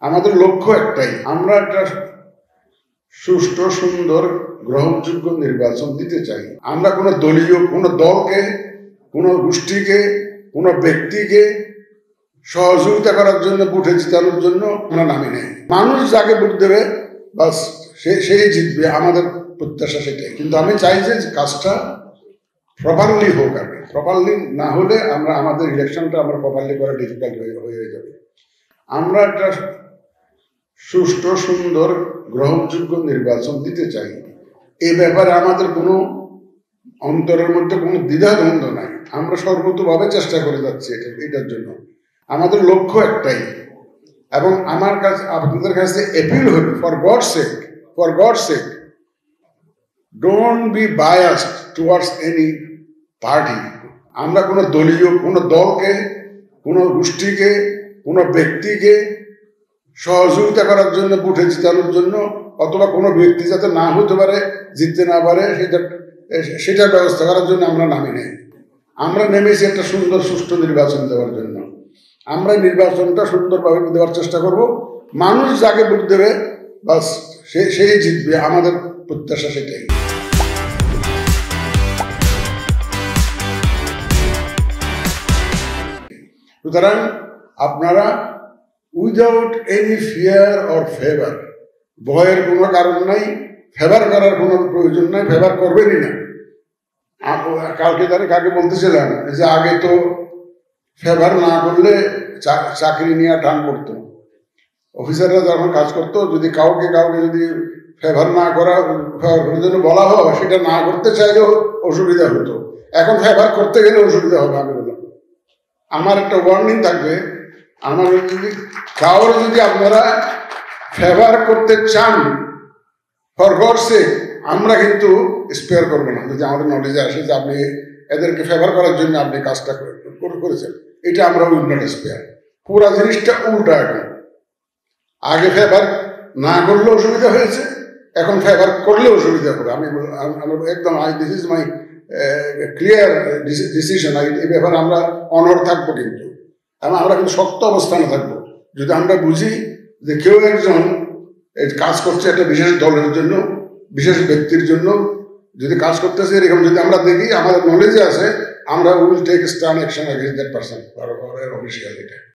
আমাদের লক্ষ্য একটাই, আমরা একটা সুষ্ঠু সুন্দর গ্রহণযোগ্য নির্বাচন দিতে চাই। আমরা কোনো দলীয় কোনো দলকে, কোনো গোষ্ঠীকে, কোনো ব্যক্তিকে সহযোগিতা করার জন্য, ভোটে জিতানোর জন্য আমরা নামি নেই। মানুষ যাকে ভোট দেবে বাস সেই জিতবে, আমাদের প্রত্যাশা সেটাই। কিন্তু আমি চাই যে কাজটা প্রপারলি হোক। আর প্রপারলি না হলে আমরা আমাদের ইলেকশনটা আমরা প্রপারলি করা ডিফিকাল্ট হয়ে যাবে। আমরা একটা সুষ্ঠু সুন্দর গ্রহণযোগ্য নির্বাচন দিতে চাই। এই ব্যাপারে আমাদের কোনো অন্তরের মধ্যে কোনো দ্বিধাদ্বন্দ্ব নাই। আমরা সর্বতোভাবে চেষ্টা করে যাচ্ছি এটার জন্য। আমাদের লক্ষ্য একটাই, এবং আমার কাছে আপনাদের কাছে অ্যাপিল হলো, for gods sec don't be biased towards any party. আমরা কোনো দলীয় কোনো দলকে, কোনো গোষ্ঠীকে, কোনো ব্যক্তিকে সহযোগিতা করার জন্য, ভোটে জিতানোর জন্য, অথবা কোনো ব্যক্তি যাতে না হতে পারে, জিততে না পারে, সেটার ব্যবস্থা করার জন্য আমরা নামি নেই। আমরা নেমেছি একটা সুন্দর সুষ্ঠু নির্বাচন দেওয়ার জন্য। আমরা নির্বাচনটা সুন্দরভাবে দেওয়ার চেষ্টা করব। মানুষ যাকে ভোট দেবে বাস সেই জিতবে, আমাদের প্রত্যাশা সেটাই। সুতরাং আপনারা without any fear or favour, ভয়ের কোনো কারণ নাই, ফেভার করার কোনো প্রয়োজন নাই, ফেভার করবেনই না। কাকে বলতেছিলাম যে আগে তো ফেভার না করলে চাকরি নিয়ে টান পড়তো। অফিসাররা যখন কাজ করতো, যদি কাউকে যদি ফেভার না করার জন্য বলা হয়, সেটা না করতে চাইলেও অসুবিধা হতো। এখন ফেভার করতে গেলে অসুবিধা হবে। আমি বললাম, আমার একটা ওয়ার্নিং থাকবে, কাউর যদি আপনারা ফেভার করতে চান, ফর গডস সেক, আমরা কিন্তু স্পেয়ার করবো না। যদি আমাদের নলেজে আসে যে আপনি এদেরকে ফেভার করার জন্য আপনি কাজটা করেছেন, এটা আমরা উইল নট স্পেয়ার। পুরা জিনিসটা উল্টা। এখন আগে ফেভার না করলে অসুবিধা হয়েছে, এখন ফেভার করলে অসুবিধা হবে। আমি একদম this is my clear decision. এই ব্যাপারে আমরা অনর থাকবো, কিন্তু আমরা কিন্তু শক্ত অবস্থানে থাকবো। যদি আমরা বুঝি যে কেউ একজন কাজ করছে একটা বিশেষ দলের জন্য, বিশেষ ব্যক্তির জন্য যদি কাজ করতেছে, এরকম যদি আমরা দেখি, আমাদের নলেজে আছে, আমরা will take stand action against that person official. এটা